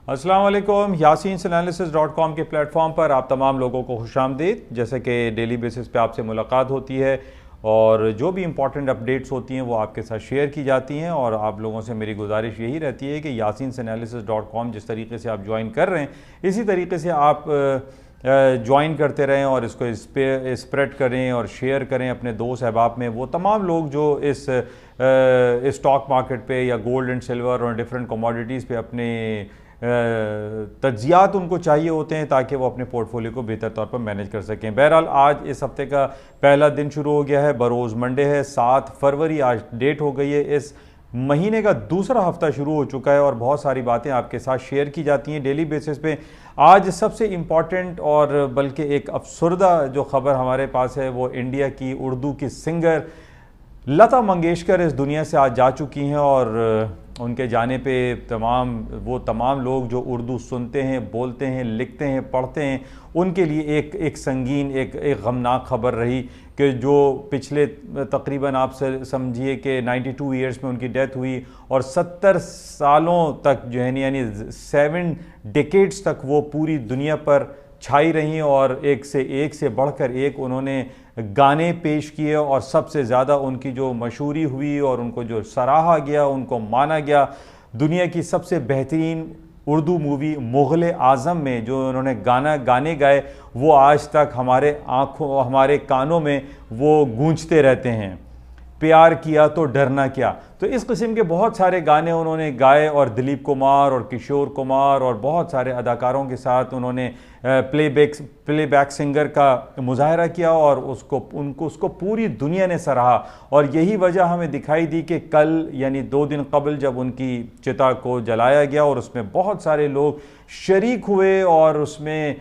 अस्सलाम वालेकुम। yasinanalysis.com के प्लेटफॉर्म पर आप तमाम लोगों को खुशामदीद। जैसे कि डेली बेसिस पे आपसे मुलाकात होती है और जो भी इम्पॉर्टेंट अपडेट्स होती हैं वो आपके साथ शेयर की जाती हैं, और आप लोगों से मेरी गुजारिश यही रहती है कि yasinanalysis.com जिस तरीके से आप ज्वाइन कर रहे हैं इसी तरीके से आप ज्वाइन करते रहें और इसको स्प्रेड करें और शेयर करें अपने दोस्त अहबाब में। वो तमाम लोग जो इस स्टॉक मार्केट पे या गोल्ड एंड सिल्वर और डिफरेंट कमोडिटीज़ पे अपने तज्जियात उनको चाहिए होते हैं ताकि वो अपने पोर्टफोलियो को बेहतर तौर पर मैनेज कर सकें। बहरहाल आज इस हफ्ते का पहला दिन शुरू हो गया है, बरोज़ मंडे है, 7 फरवरी आज डेट हो गई है। इस महीने का दूसरा हफ्ता शुरू हो चुका है और बहुत सारी बातें आपके साथ शेयर की जाती हैं डेली बेसिस पे। आज सबसे इम्पॉर्टेंट और बल्कि एक अफसरदा जो ख़बर हमारे पास है वो इंडिया की उर्दू की सिंगर लता मंगेशकर इस दुनिया से आज जा चुकी हैं, और उनके जाने पे तमाम लोग जो उर्दू सुनते हैं, बोलते हैं, लिखते हैं, पढ़ते हैं, उनके लिए एक संगीन एक गमनाक खबर रही कि जो पिछले तकरीबन आप समझिए कि 92 ईयर्स में उनकी डेथ हुई और 70 सालों तक जो है यानी 7 डिकेड्स तक वो पूरी दुनिया पर छाई रही और एक से बढ़कर एक उन्होंने गाने पेश किए, और सबसे ज़्यादा उनकी जो मशहूरी हुई और उनको जो सराहा गया, उनको माना गया, दुनिया की सबसे बेहतरीन उर्दू मूवी मुग़ल आज़म में जो उन्होंने गाने गाए वो आज तक हमारे कानों में वो गूंजते रहते हैं। प्यार किया तो डरना क्या, तो इस किस्म के बहुत सारे गाने उन्होंने गाए और दिलीप कुमार और किशोर कुमार और बहुत सारे अदाकारों के साथ उन्होंने प्लेबैक सिंगर का मुजाहरा किया और उसको पूरी दुनिया ने सराहा। और यही वजह हमें दिखाई दी कि कल यानी 2 दिन कबल जब उनकी चिता को जलाया गया और उसमें बहुत सारे लोग शरीक हुए और उसमें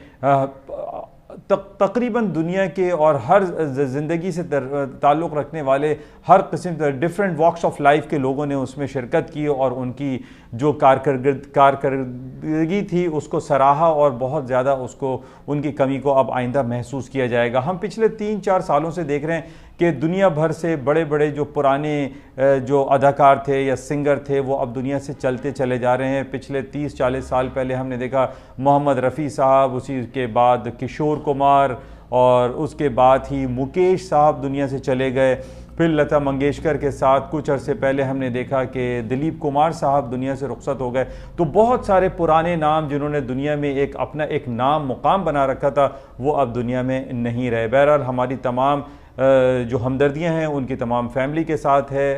तकरीबन दुनिया के और हर ज़िंदगी से ताल्लुक़ रखने वाले हर किस्म डिफरेंट वॉक्स ऑफ लाइफ के लोगों ने उसमें शिरकत की और उनकी जो कारकर्दगी थी उसको सराहा, और बहुत ज़्यादा उनकी कमी को अब आइंदा महसूस किया जाएगा। हम पिछले 3-4 सालों से देख रहे हैं कि दुनिया भर से बड़े बड़े जो पुराने जो अदाकार थे या सिंगर थे वो अब दुनिया से चलते चले जा रहे हैं। पिछले 30-40 साल पहले हमने देखा मोहम्मद रफ़ी साहब, उसी के बाद किशोर कुमार और उसके बाद ही मुकेश साहब दुनिया से चले गए। फिर लता मंगेशकर के साथ कुछ अरसे पहले हमने देखा कि दिलीप कुमार साहब दुनिया से रुखसत हो गए। तो बहुत सारे पुराने नाम जिन्होंने दुनिया में अपना एक नाम मुकाम बना रखा था वो अब दुनिया में नहीं रहे। बहरहाल हमारी तमाम जो हमदर्दियां हैं उनकी तमाम फैमिली के साथ है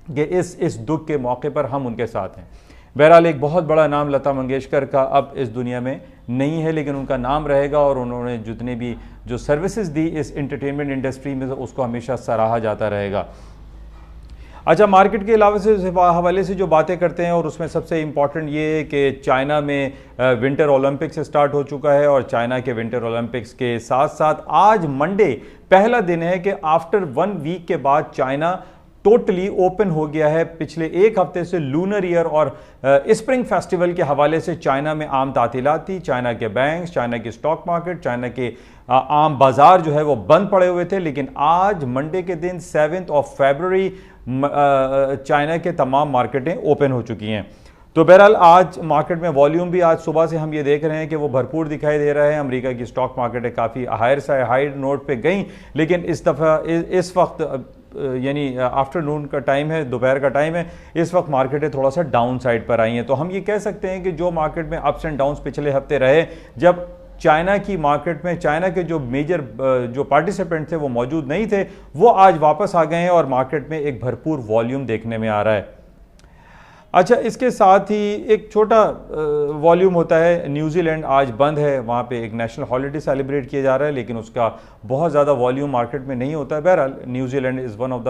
कि इस दुख के मौके पर हम उनके साथ हैं। बहरहाल एक बहुत बड़ा नाम लता मंगेशकर का अब इस दुनिया में नहीं है, लेकिन उनका नाम रहेगा और उन्होंने जितने भी जो सर्विसेज दी इस एंटरटेनमेंट इंडस्ट्री में उसको हमेशा सराहा जाता रहेगा। अच्छा, मार्केट के हवाले से जो बातें करते हैं और उसमें सबसे इम्पॉर्टेंट ये है कि चाइना में विंटर ओलंपिक्स स्टार्ट हो चुका है, और चाइना के विंटर ओलंपिक्स के साथ साथ आज मंडे पहला दिन है कि आफ्टर 1 वीक के बाद चाइना टोटली ओपन हो गया है। पिछले 1 हफ्ते से लूनर ईयर और स्प्रिंग फेस्टिवल के हवाले से चाइना में आम तातीलात थी। चाइना के बैंक, चाइना की स्टॉक मार्केट, चाइना के आम बाजार जो है वो बंद पड़े हुए थे, लेकिन आज मंडे के दिन 7 फरवरी चाइना के तमाम मार्केटें ओपन हो चुकी हैं। तो बहरहाल आज मार्केट में वॉल्यूम भी आज सुबह से हम ये देख रहे हैं कि वो भरपूर दिखाई दे रहा है। अमेरिका की स्टॉक मार्केटें काफ़ी हाई नोट पे गई, लेकिन इस दफ़ा इस वक्त यानी आफ्टरनून का टाइम है, दोपहर का टाइम है, इस वक्त मार्केटें थोड़ा सा डाउन साइड पर आई हैं। तो हम ये कह सकते हैं कि जो मार्केट में अप्स एंड डाउन्स पिछले हफ्ते रहे, जब चाइना की मार्केट में चाइना के जो मेजर जो पार्टिसिपेंट थे वो मौजूद नहीं थे, वो आज वापस आ गए हैं और मार्केट में एक भरपूर वॉल्यूम देखने में आ रहा है। अच्छा, इसके साथ ही एक छोटा वॉल्यूम होता है। न्यूजीलैंड आज बंद है, वहाँ पे एक नेशनल हॉलिडे सेलिब्रेट किया जा रहा है, लेकिन उसका बहुत ज़्यादा वॉल्यूम मार्केट में नहीं होता है। बहरहाल New Zealand is one of the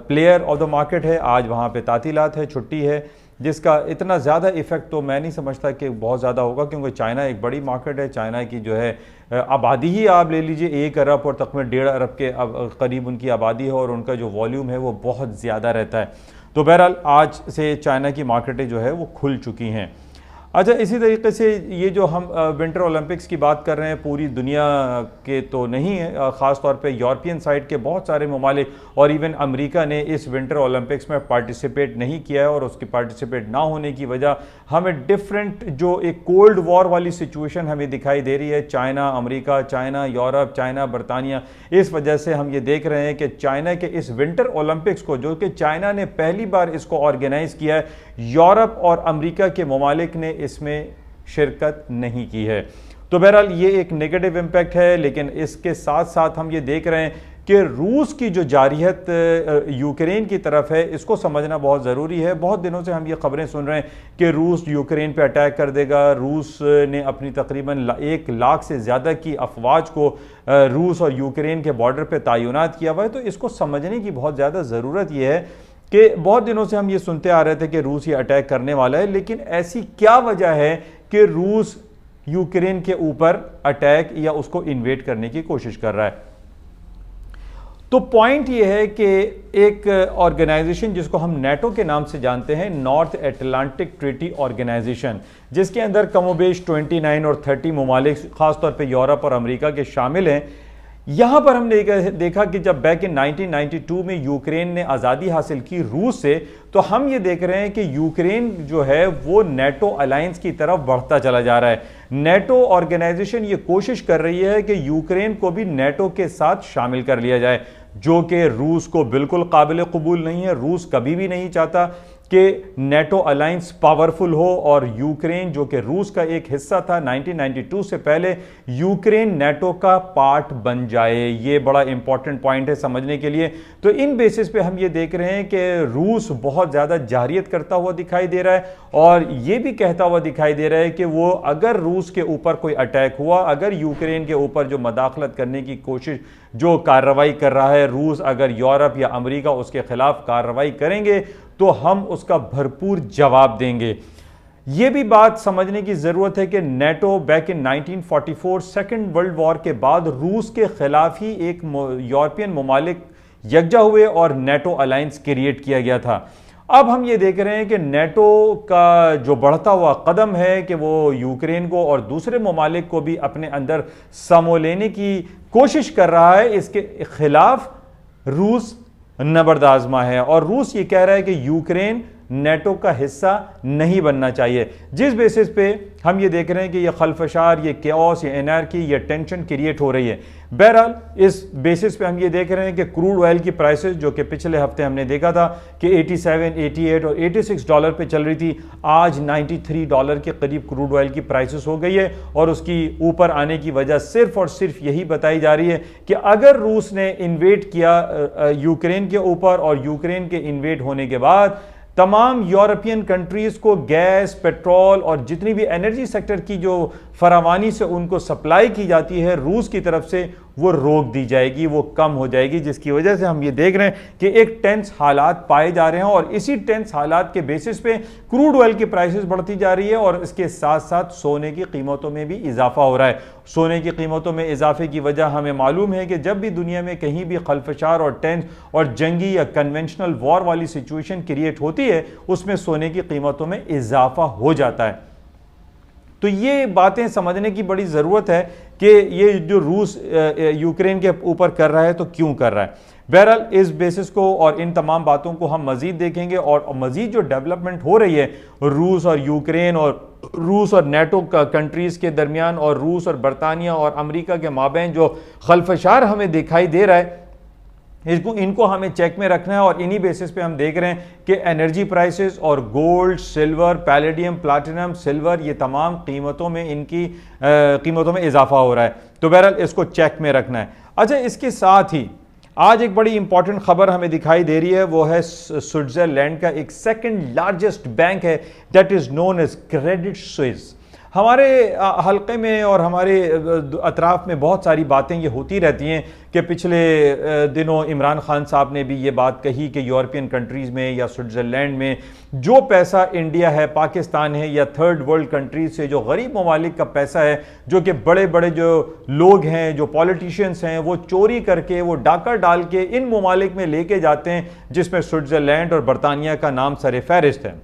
player of the market है। आज वहाँ पे तातीलात है, छुट्टी है, जिसका इतना ज़्यादा इफेक्ट तो मैं नहीं समझता कि बहुत ज़्यादा होगा, क्योंकि चाइना एक बड़ी मार्केट है। चाइना की जो है आबादी ही आप ले लीजिए 1 अरब और तकरीबन 1.5 अरब के करीब उनकी आबादी है, और उनका जो वॉल्यूम है वो बहुत ज़्यादा रहता है। तो बहरहाल आज से चाइना की मार्केटें जो है वो खुल चुकी हैं। अच्छा, इसी तरीके से ये जो हम विंटर ओलंपिक्स की बात कर रहे हैं, पूरी दुनिया के तो नहीं है, ख़ास तौर पे यूरोपियन साइड के बहुत सारे ममालिक और इवन अमेरिका ने इस विंटर ओलंपिक्स में पार्टिसिपेट नहीं किया है। और उसकी पार्टिसिपेट ना होने की वजह हमें डिफरेंट जो एक कोल्ड वॉर वाली सिचुएशन हमें दिखाई दे रही है, China America, China Europe, China बरतानिया, इस वजह से हम ये देख रहे हैं कि चाइना के इस विंटर ओलंपिक्स को, जो कि चाइना ने पहली बार इसको ऑर्गेनाइज किया है, यूरोप और अमेरिका के ममालिक ने इसमें शिरकत नहीं की है। तो बहरहाल ये एक नेगेटिव इम्पैक्ट है। लेकिन इसके साथ साथ हम ये देख रहे हैं कि रूस की जो जारियत यूक्रेन की तरफ है, इसको समझना बहुत ज़रूरी है। बहुत दिनों से हम ये खबरें सुन रहे हैं कि रूस यूक्रेन पे अटैक कर देगा। रूस ने अपनी तकरीबन 1 लाख से ज़्यादा की अफवाज को रूस और यूक्रेन के बॉर्डर पर तैनात किया हुआ है। तो इसको समझने की बहुत ज़्यादा ज़रूरत यह है कि बहुत दिनों से हम ये सुनते आ रहे थे कि रूस ये अटैक करने वाला है, लेकिन ऐसी क्या वजह है कि रूस यूक्रेन के ऊपर अटैक या उसको इन्वेड करने की कोशिश कर रहा है? तो पॉइंट ये है कि एक ऑर्गेनाइजेशन जिसको हम नेटो के नाम से जानते हैं, नॉर्थ एटलांटिक ट्रीटी ऑर्गेनाइजेशन, जिसके अंदर कमोबेश 29 और 30 ममालिक खासतौर पर यूरोप और अमेरिका के शामिल हैं। यहां पर हमने देखा कि जब बैक इन 1992 में यूक्रेन ने आज़ादी हासिल की रूस से, तो हम ये देख रहे हैं कि यूक्रेन जो है वो नेटो अलायंस की तरफ बढ़ता चला जा रहा है। नेटो ऑर्गेनाइजेशन ये कोशिश कर रही है कि यूक्रेन को भी नेटो के साथ शामिल कर लिया जाए, जो कि रूस को बिल्कुल काबिल कबूल नहीं है। रूस कभी भी नहीं चाहता कि नेटो अलायंस पावरफुल हो और यूक्रेन, जो कि रूस का एक हिस्सा था 1992 से पहले, यूक्रेन नेटो का पार्ट बन जाए। ये बड़ा इंपॉर्टेंट पॉइंट है समझने के लिए। तो इन बेसिस पे हम ये देख रहे हैं कि रूस बहुत ज़्यादा जारियत करता हुआ दिखाई दे रहा है और ये भी कहता हुआ दिखाई दे रहा है कि वो अगर रूस के ऊपर कोई अटैक हुआ, अगर यूक्रेन के ऊपर जो मदाखलत करने की कोशिश, जो कार्रवाई कर रहा है रूस, अगर यूरोप या अमेरिका उसके खिलाफ कार्रवाई करेंगे तो हम उसका भरपूर जवाब देंगे। यह भी बात समझने की जरूरत है कि NATO back in 1944 second world war के बाद रूस के खिलाफ ही एक यूरोपियन ममालिक यकजा हुए और नेटो अलायंस क्रिएट किया गया था। अब हम ये देख रहे हैं कि नेटो का जो बढ़ता हुआ कदम है कि वो यूक्रेन को और दूसरे ममालिक को भी अपने अंदर समो लेने की कोशिश कर रहा है, इसके खिलाफ रूस नबर्द आजमा है और रूस ये कह रहा है कि यूक्रेन नेटो का हिस्सा नहीं बनना चाहिए। जिस बेसिस पे हम ये देख रहे हैं कि ये खलफशार, ये केओस, ये एनार्की, ये टेंशन क्रिएट हो रही है। बहरहाल इस बेसिस पे हम ये देख रहे हैं कि क्रूड ऑयल की प्राइसेस, जो कि पिछले हफ्ते हमने देखा था कि 87, 88 और 86 डॉलर पे चल रही थी, आज 93 डॉलर के करीब क्रूड ऑयल की प्राइसेस हो गई है। और उसकी ऊपर आने की वजह सिर्फ और सिर्फ यही बताई जा रही है कि अगर रूस ने इन्वेड किया यूक्रेन के ऊपर और यूक्रेन के इन्वेड होने के बाद तमाम यूरोपियन कंट्रीज को गैस, पेट्रोल और जितनी भी एनर्जी सेक्टर की जो फरावानी से उनको सप्लाई की जाती है रूस की तरफ से, वो रोक दी जाएगी, वो कम हो जाएगी। जिसकी वजह से हम ये देख रहे हैं कि एक टेंस हालात पाए जा रहे हैं और इसी टेंस हालात के बेसिस पे क्रूड ऑयल की प्राइसेस बढ़ती जा रही है और इसके साथ साथ सोने की कीमतों में भी इजाफा हो रहा है। सोने की कीमतों में इजाफे की वजह हमें मालूम है कि जब भी दुनिया में कहीं भी खलफशार और टेंस और जंगी या कन्वेंशनल वॉर वाली सिचुएशन क्रिएट होती है, उसमें सोने की कीमतों में इजाफा हो जाता है। तो ये बातें समझने की बड़ी ज़रूरत है कि ये जो रूस यूक्रेन के ऊपर कर रहा है तो क्यों कर रहा है। बहरहाल इस बेसिस को और इन तमाम बातों को हम मज़ीद देखेंगे और मज़ीद जो डेवलपमेंट हो रही है रूस और यूक्रेन और रूस और नेटो का कंट्रीज़ के दरमियान और रूस और बरतानिया और अमेरिका के माबैन जो खलफशार हमें दिखाई दे रहा है, इनको हमें चेक में रखना है। और इन्हीं बेसिस पे हम देख रहे हैं कि एनर्जी प्राइसेस और gold, silver, palladium, platinum, silver, ये तमाम कीमतों में इनकी कीमतों में इजाफा हो रहा है। तो बहरहाल इसको चेक में रखना है। अच्छा, इसके साथ ही आज एक बड़ी इंपॉर्टेंट खबर हमें दिखाई दे रही है, वो है स्विट्जरलैंड का एक सेकंड लार्जेस्ट बैंक है, that is known as Credit Swiss. हमारे हल्के में और हमारे अतराफ में बहुत सारी बातें ये होती रहती हैं कि पिछले दिनों इमरान खान साहब ने भी ये बात कही कि यूरोपियन कंट्रीज़ में या स्विट्ज़रलैंड में जो पैसा इंडिया है, पाकिस्तान है या थर्ड वर्ल्ड कंट्रीज से जो गरीब ममालिक का पैसा है, जो कि बड़े बड़े जो लोग हैं, जो पॉलिटिशियंस हैं, वो चोरी करके, वो डाका डाल के इन ममालिक में लेके जाते हैं, जिसमें स्विट्ज़रलैंड और बरतानिया का नाम सर फहरिस्त है।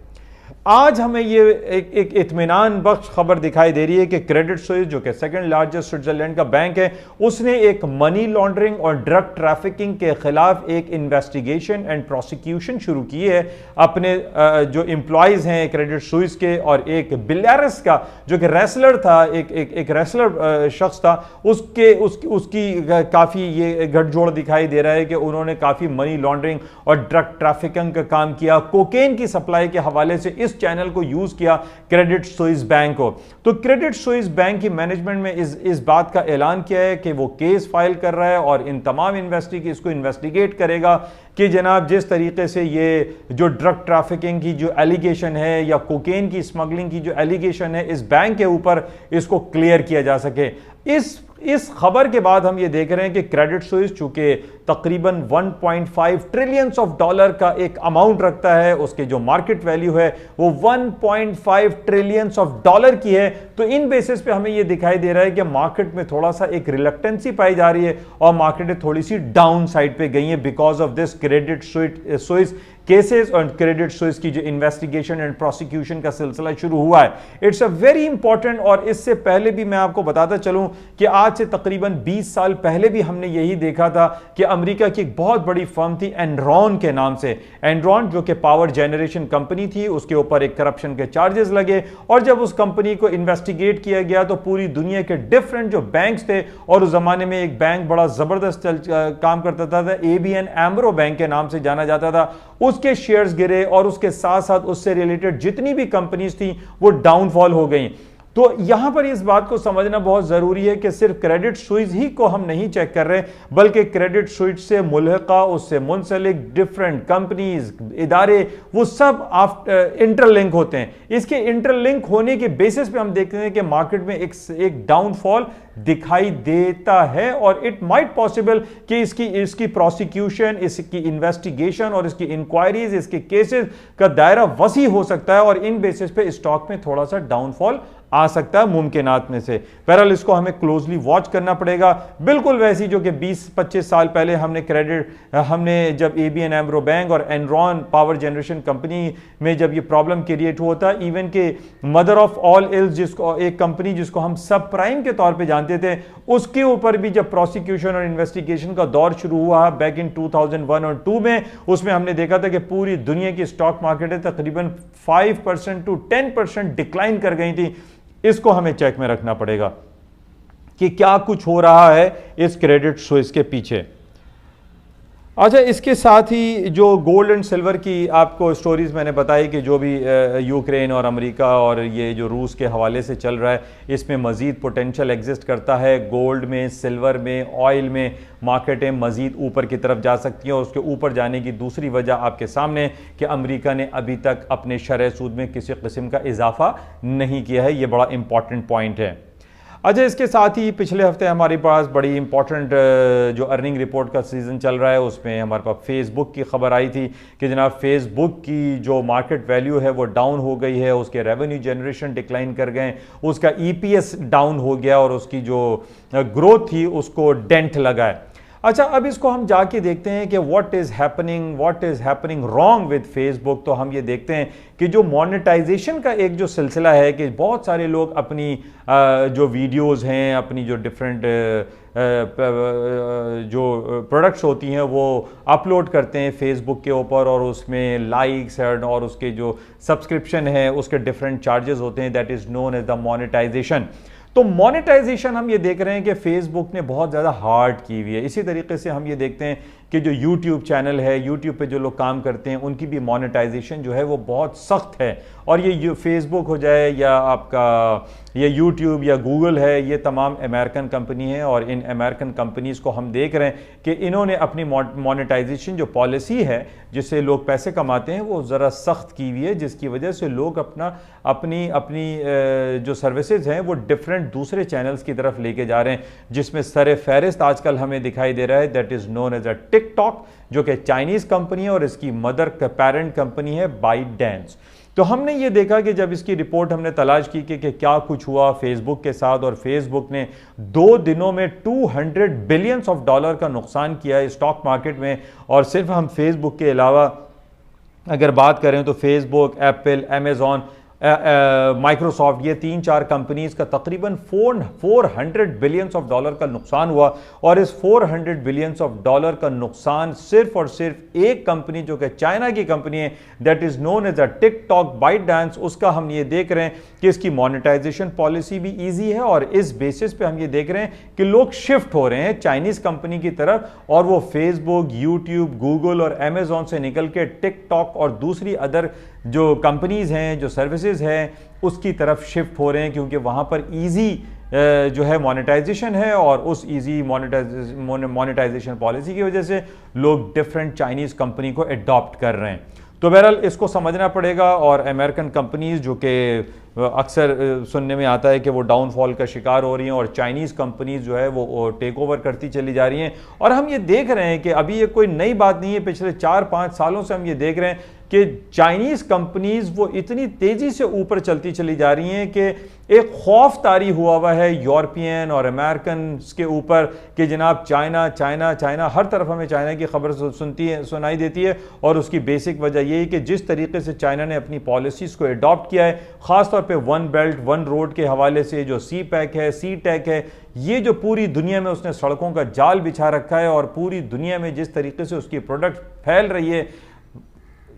आज हमें ये एक इत्मीनान बख्श खबर दिखाई दे रही है कि क्रेडिट स्विस, जो कि सेकंड लार्जेस्ट स्विट्जरलैंड का बैंक है, उसने एक मनी लॉन्ड्रिंग और ड्रग ट्रैफिकिंग के खिलाफ एक इन्वेस्टिगेशन एंड प्रोसिक्यूशन शुरू की है अपने जो एम्प्लॉयज हैं क्रेडिट स्विस के, और एक बिलियर्स का जो कि रेसलर था, एक रेसलर शख्स था, उसकी काफी ये गठजोड़ दिखाई दे रहा है कि उन्होंने काफी मनी लॉन्ड्रिंग और ड्रग ट्रैफिकिंग का काम किया, कोकेन की सप्लाई के हवाले से इस चैनल को यूज किया क्रेडिट स्विस बैंक को। तो क्रेडिट स्विस बैंक की मैनेजमेंट में इस बात का ऐलान किया है कि वो केस फाइल कर रहा है और इन तमाम इसको इन्वेस्टिगेट करेगा कि जनाब जिस तरीके से ये जो ड्रग ट्रैफिकिंग की जो एलिगेशन है या कोकेन की स्मगलिंग की जो एलिगेशन है इस बैंक के ऊपर, इसको क्लियर किया जा सके। इस खबर के बाद हम ये देख रहे हैं कि क्रेडिट स्विस चूंकि तकरीबन 1.5 ट्रिलियन ऑफ डॉलर का एक अमाउंट रखता है, उसके जो मार्केट वैल्यू है वो 1.5 ट्रिलियन ऑफ डॉलर की है, तो इन बेसिस पे हमें ये दिखाई दे रहा है कि मार्केट में थोड़ा सा एक रिलक्टेंसी पाई जा रही है और मार्केट थोड़ी सी डाउन साइड पे गई है because of this Credit Suisse cases और क्रेडिट स्विस की जो इन्वेस्टिगेशन एंड प्रोसिक्यूशन का सिलसिला शुरू हुआ है। इट्स अ वेरी इंपॉर्टेंट, और इससे पहले भी मैं आपको बताता चलूं कि आज से तकरीबन 20 साल पहले भी हमने यही देखा था कि अमेरिका की एक बहुत बड़ी फर्म थी एनरॉन के नाम से, एनरॉन जो कि पावर जनरेशन कंपनी थी, उसके ऊपर एक करप्शन के चार्जेस लगे और जब उस कंपनी को इन्वेस्टिगेट किया गया तो पूरी दुनिया के डिफरेंट जो बैंक्स थे, और उस जमाने में एक बैंक बड़ा जबरदस्त काम करता था, एबीएन एम्ब्रो बैंक के नाम से जाना जाता था, उसके शेयर्स गिरे और उसके साथ साथ उससे रिलेटेड जितनी भी कंपनीज थी वो डाउनफॉल हो गई। तो यहां पर इस बात को समझना बहुत जरूरी है कि सिर्फ क्रेडिट स्विस ही को हम नहीं चेक कर रहे, बल्कि क्रेडिट स्विस से मुल्हका, उससे मुंसलिक डिफरेंट कंपनीज, इदारे, वो सब इंटरलिंक होते हैं। इसके इंटरलिंक होने के बेसिस पे हम देखते हैं कि मार्केट में एक डाउनफॉल दिखाई देता है और इट माइट पॉसिबल कि इसकी प्रोसिक्यूशन, इसकी इन्वेस्टिगेशन और इसकी इंक्वायरीज, इसके केसेस का दायरा वसी हो सकता है और इन बेसिस पे स्टॉक में थोड़ा सा डाउनफॉल आ सकता है मुमकिनात में से। बहरहाल इसको हमें क्लोजली वॉच करना पड़ेगा, बिल्कुल वैसी जो कि 20-25 साल पहले हमने जब एबीएन एम्ब्रो बैंक और एनरॉन पावर जनरेशन कंपनी में जब ये प्रॉब्लम क्रिएट हुआ था, इवन के मदर ऑफ ऑल इल्स, जिसको एक कंपनी जिसको हम सब प्राइम के तौर पे जानते थे, उसके ऊपर भी जब प्रोसिक्यूशन और इन्वेस्टिगेशन का दौर शुरू हुआ बैक इन 2001 और 2 में, उसमें हमने देखा था कि पूरी दुनिया की स्टॉक मार्केटें तकरीबन 5% to 10% डिक्लाइन कर गई थी। इसको हमें चेक में रखना पड़ेगा कि क्या कुछ हो रहा है इस क्रेडिट स्विस के पीछे। अच्छा, इसके साथ ही जो गोल्ड एंड सिल्वर की आपको स्टोरीज मैंने बताई कि जो भी यूक्रेन और अमेरिका और ये जो रूस के हवाले से चल रहा है, इसमें मज़ीद पोटेंशियल एग्जिस्ट करता है। गोल्ड में, सिल्वर में, ऑयल में मार्केटें मज़ीद ऊपर की तरफ जा सकती हैं और उसके ऊपर जाने की दूसरी वजह आपके सामने कि अमेरिका ने अभी तक अपने शरह सूद में किसी किस्म का इजाफा नहीं किया है। ये बड़ा इंपॉर्टेंट पॉइंट है। अच्छा, इसके साथ ही पिछले हफ्ते हमारे पास बड़ी इंपॉर्टेंट जो अर्निंग रिपोर्ट का सीज़न चल रहा है, उसमें हमारे पास फेसबुक की खबर आई थी कि जनाब फेसबुक की जो मार्केट वैल्यू है वो डाउन हो गई है, उसके रेवेन्यू जनरेशन डिक्लाइन कर गए, उसका ईपीएस डाउन हो गया और उसकी जो ग्रोथ थी उसको डेंट लगा है। अच्छा, अब इसको हम जाके देखते हैं कि what is happening wrong with Facebook. तो हम ये देखते हैं कि जो मोनेटाइजेशन का एक जो सिलसिला है कि बहुत सारे लोग अपनी जो वीडियोस हैं, अपनी जो डिफरेंट जो प्रोडक्ट्स होती हैं वो अपलोड करते हैं फेसबुक के ऊपर और उसमें लाइक्स और उसके जो सब्सक्रिप्शन है उसके डिफरेंट चार्जेस होते हैं, that is known as the monetisation. तो मोनेटाइजेशन हम ये देख रहे हैं कि फेसबुक ने बहुत ज़्यादा हार्ड की हुई है। इसी तरीके से हम ये देखते हैं कि जो यूट्यूब चैनल है, यूट्यूब पे जो लोग काम करते हैं उनकी भी मोनेटाइजेशन जो है वो बहुत सख्त है। और ये फेसबुक हो जाए या आपका ये यूट्यूब या गूगल है, ये तमाम अमेरिकन कंपनी है और इन अमेरिकन कंपनीज़ को हम देख रहे हैं कि इन्होंने अपनी मोनेटाइजेशन जो पॉलिसी है जिससे लोग पैसे कमाते हैं वो ज़रा सख्त की हुई है, जिसकी वजह से लोग अपनी जो सर्विसेज हैं वो डिफरेंट दूसरे चैनल्स की तरफ लेके जा रहे हैं, जिसमें सर फहरिस्त आजकल हमें दिखाई दे रहा है that is known as a TikTok, जो कि चाइनीज़ कंपनी है और इसकी मदर पेरेंट कंपनी है बाइटडांस। तो हमने ये देखा कि जब इसकी रिपोर्ट हमने तलाश की कि क्या कुछ हुआ फेसबुक के साथ, और फेसबुक ने 2 दिनों में $200 बिलियन का नुकसान किया है स्टॉक मार्केट में। और सिर्फ हम फेसबुक के अलावा अगर बात करें तो फेसबुक, एप्पल, अमेजॉन, माइक्रोसॉफ्ट, ये 3-4 कंपनीज का तकरीबन $400 बिलियन का नुकसान हुआ। और इस $400 बिलियन का नुकसान सिर्फ और सिर्फ एक कंपनी जो कि चाइना की कंपनी है, that is known as a TikTok ByteDance, उसका हम ये देख रहे हैं कि इसकी मोनेटाइजेशन पॉलिसी भी ईजी है और इस बेसिस पे हम ये देख रहे हैं कि लोग शिफ्ट हो रहे हैं चाइनीज कंपनी की तरफ और वो फेसबुक, यूट्यूब, गूगल और अमेजॉन से निकल के टिकटॉक और दूसरी अदर जो कंपनीज हैं, जो सर्विसेज हैं, उसकी तरफ शिफ्ट हो रहे हैं, क्योंकि वहाँ पर ईजी जो है मोनेटाइजेशन है और उस ईजी मोनेटाइजेशन पॉलिसी की वजह से लोग डिफरेंट चाइनीज कंपनी को अडॉप्ट कर रहे हैं। तो बहरहाल इसको समझना पड़ेगा। और अमेरिकन कंपनीज जो कि अक्सर सुनने में आता है कि वो डाउनफॉल का शिकार हो रही हैं और चाइनीज़ कंपनीज जो है वो टेक ओवर करती चली जा रही हैं। और हम ये देख रहे हैं कि अभी ये कोई नई बात नहीं है, पिछले 4-5 सालों से हम ये देख रहे हैं कि चाइनीज कंपनीज वो इतनी तेजी से ऊपर चलती चली जा रही हैं कि एक खौफ तारी हुआ है यूरोपियन और अमेरिकन के ऊपर कि जनाब चाइना चाइना चाइना, हर तरफ हमें चाइना की खबर सुनाई देती है। और उसकी बेसिक वजह यही कि जिस तरीके से चाइना ने अपनी पॉलिसीज़ को अडॉप्ट किया है, ख़ासतौर पे वन बेल्ट वन रोड के हवाले से, जो सी पैक है, सी टैक है, ये जो पूरी दुनिया में उसने सड़कों का जाल बिछा रखा है और पूरी दुनिया में जिस तरीके से उसकी प्रोडक्ट फैल रही है,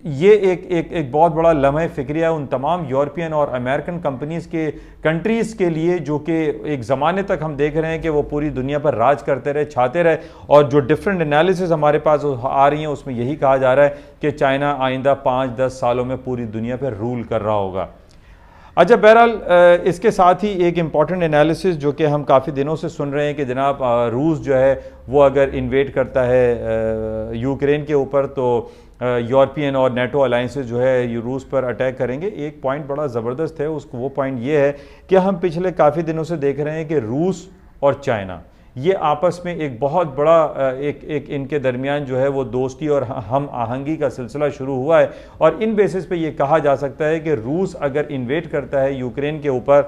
ये एक बहुत बड़ा लम्हे फिक्रिया उन तमाम यूरोपियन और अमेरिकन कंट्रीज़ के लिए जो कि एक ज़माने तक हम देख रहे हैं कि वो पूरी दुनिया पर राज करते रहे, छाते रहे। और जो डिफरेंट एनालिसिस हमारे पास आ रही हैं उसमें यही कहा जा रहा है कि चाइना आइंदा 5-10 सालों में पूरी दुनिया पर रूल कर रहा होगा। अच्छा, बहरहाल इसके साथ ही एक इम्पॉर्टेंट एनालिसिस जो कि हम काफ़ी दिनों से सुन रहे हैं कि जनाब रूस जो है वो अगर इन्वेड करता है यूक्रेन के ऊपर तो यूरोपियन और नेटो अलाइंसेस जो है रूस पर अटैक करेंगे। एक पॉइंट बड़ा ज़बरदस्त है, उसको वो पॉइंट ये है कि हम पिछले काफ़ी दिनों से देख रहे हैं कि रूस और चाइना ये आपस में एक बहुत बड़ा एक इनके दरमियान जो है वो दोस्ती और हम आहंगी का सिलसिला शुरू हुआ है। और इन बेसिस पे ये कहा जा सकता है कि रूस अगर इन्वेड करता है यूक्रेन के ऊपर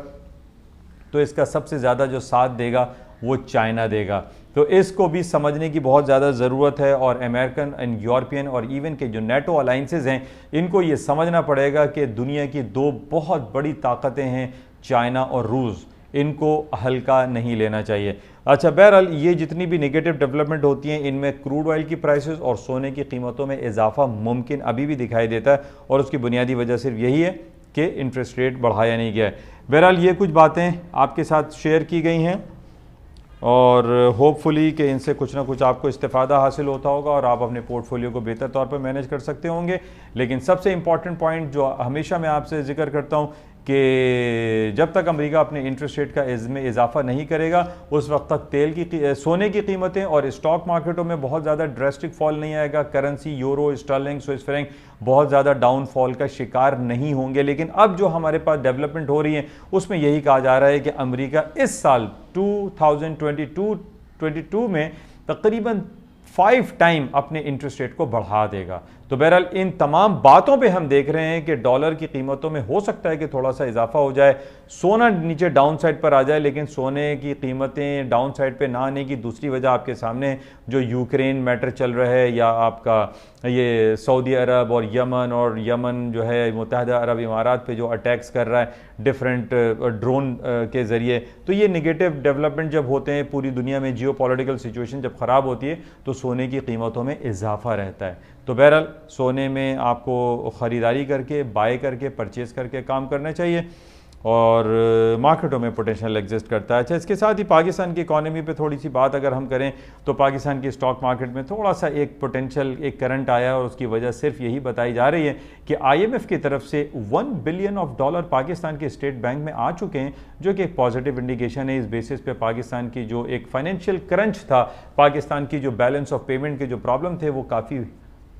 तो इसका सबसे ज़्यादा जो साथ देगा वो चाइना देगा। तो इसको भी समझने की बहुत ज़्यादा ज़रूरत है। और अमेरिकन एंड यूरोपियन और इवन के जो नेटो अलाइंसेस हैं, इनको ये समझना पड़ेगा कि दुनिया की दो बहुत बड़ी ताकतें हैं, चाइना और रूस, इनको हल्का नहीं लेना चाहिए। अच्छा, बहरहाल ये जितनी भी नेगेटिव डेवलपमेंट होती हैं, इनमें क्रूड ऑयल की प्राइसेस और सोने की कीमतों में इजाफा मुमकिन अभी भी दिखाई देता है और उसकी बुनियादी वजह सिर्फ यही है कि इंटरेस्ट रेट बढ़ाया नहीं गया है। बहरहाल ये कुछ बातें आपके साथ शेयर की गई हैं और होपफुली कि इनसे कुछ ना कुछ आपको इस्तेफ़ादा हासिल होता होगा और आप अपने पोर्टफोलियो को बेहतर तौर पर मैनेज कर सकते होंगे। लेकिन सबसे इम्पॉर्टेंट पॉइंट जो हमेशा मैं आपसे जिक्र करता हूँ कि जब तक अमेरिका अपने इंटरेस्ट रेट का में इजाफा नहीं करेगा, उस वक्त तक सोने की कीमतें और स्टॉक मार्केटों में बहुत ज़्यादा ड्रेस्टिक फॉल नहीं आएगा। Currency euro, sterling, Swiss franc बहुत ज़्यादा डाउनफॉल का शिकार नहीं होंगे। लेकिन अब जो हमारे पास डेवलपमेंट हो रही है उसमें यही कहा जा रहा है कि अमेरिका इस साल 2022 में तकरीबन 5 टाइम अपने इंटरेस्ट रेट को बढ़ा देगा। तो बहरहाल इन तमाम बातों पे हम देख रहे हैं कि डॉलर की कीमतों में हो सकता है कि थोड़ा सा इजाफा हो जाए, सोना नीचे डाउन साइड पर आ जाए, लेकिन सोने की कीमतें डाउन साइड पे ना आने की दूसरी वजह आपके सामने जो यूक्रेन मैटर चल रहा है या आपका ये सऊदी अरब और यमन जो है मुत्तहिदा अरब इमारात पे जो अटैक्स कर रहा है डिफरेंट ड्रोन के ज़रिए, तो ये निगेटिव डेवलपमेंट जब होते हैं, पूरी दुनिया में जियोपॉलिटिकल सिचुएशन जब ख़राब होती है तो सोने की कीमतों में इजाफा रहता है। तो बहरहाल सोने में आपको ख़रीदारी करके, बाय करके, परचेज़ करके काम करना चाहिए और मार्केटों में पोटेंशियल एग्जिस्ट करता है। अच्छा, इसके साथ ही पाकिस्तान की इकॉनमी पे थोड़ी सी बात अगर हम करें तो पाकिस्तान की स्टॉक मार्केट में थोड़ा सा एक पोटेंशियल एक करंट आया और उसकी वजह सिर्फ यही बताई जा रही है कि IMF की तरफ से $1 बिलियन पाकिस्तान के स्टेट बैंक में आ चुके हैं, जो कि एक पॉजिटिव इंडिकेशन है। इस बेसिस पे पाकिस्तान की जो एक फाइनेंशियल क्रंच था, पाकिस्तान की जो बैलेंस ऑफ पेमेंट के जो प्रॉब्लम थे, वो काफ़ी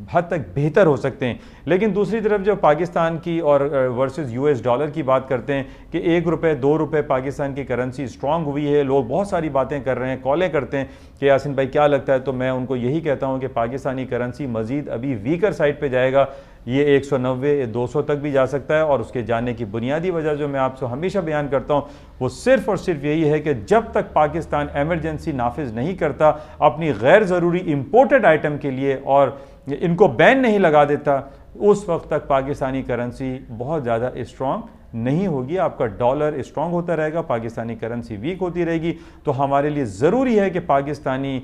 हद तक बेहतर हो सकते हैं। लेकिन दूसरी तरफ जब पाकिस्तान की और वर्सेस US डॉलर की बात करते हैं कि 1 रुपये 2 रुपये पाकिस्तान की करेंसी स्ट्रांग हुई है, लोग बहुत सारी बातें कर रहे हैं, कॉलें करते हैं कि यासिन भाई क्या लगता है, तो मैं उनको यही कहता हूं कि पाकिस्तानी करेंसी मज़ीद अभी वीकर साइड पे जाएगा, ये 190 200 तक भी जा सकता है। और उसके जाने की बुनियादी वजह जो मैं आपसे हमेशा बयान करता हूँ वो सिर्फ और सिर्फ यही है कि जब तक पाकिस्तान एमरजेंसी नाफिज नहीं करता अपनी गैर ज़रूरी इम्पोर्टेड आइटम के लिए और इनको बैन नहीं लगा देता, उस वक्त तक पाकिस्तानी करेंसी बहुत ज़्यादा स्ट्रॉन्ग नहीं होगी। आपका डॉलर स्ट्रॉन्ग होता रहेगा, पाकिस्तानी करेंसी वीक होती रहेगी। तो हमारे लिए ज़रूरी है कि पाकिस्तानी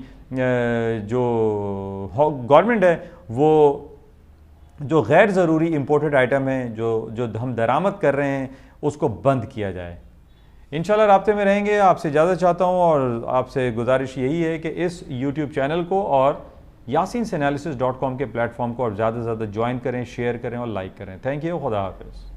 जो गवर्नमेंट है वो जो गैर ज़रूरी इंपोर्टेड आइटम हैं जो हम दरामद कर रहे हैं उसको बंद किया जाए। इंशाल्लाह राब्ते में रहेंगे। आपसे इजाज़त चाहता हूँ और आपसे गुजारिश यही है कि इस यूट्यूब चैनल को और yasinanalysis.com के प्लेटफॉर्म को और ज़्यादा से ज़्यादा ज्वाइन करें, शेयर करें और लाइक करें। Thank you. खुदा हाफिज़।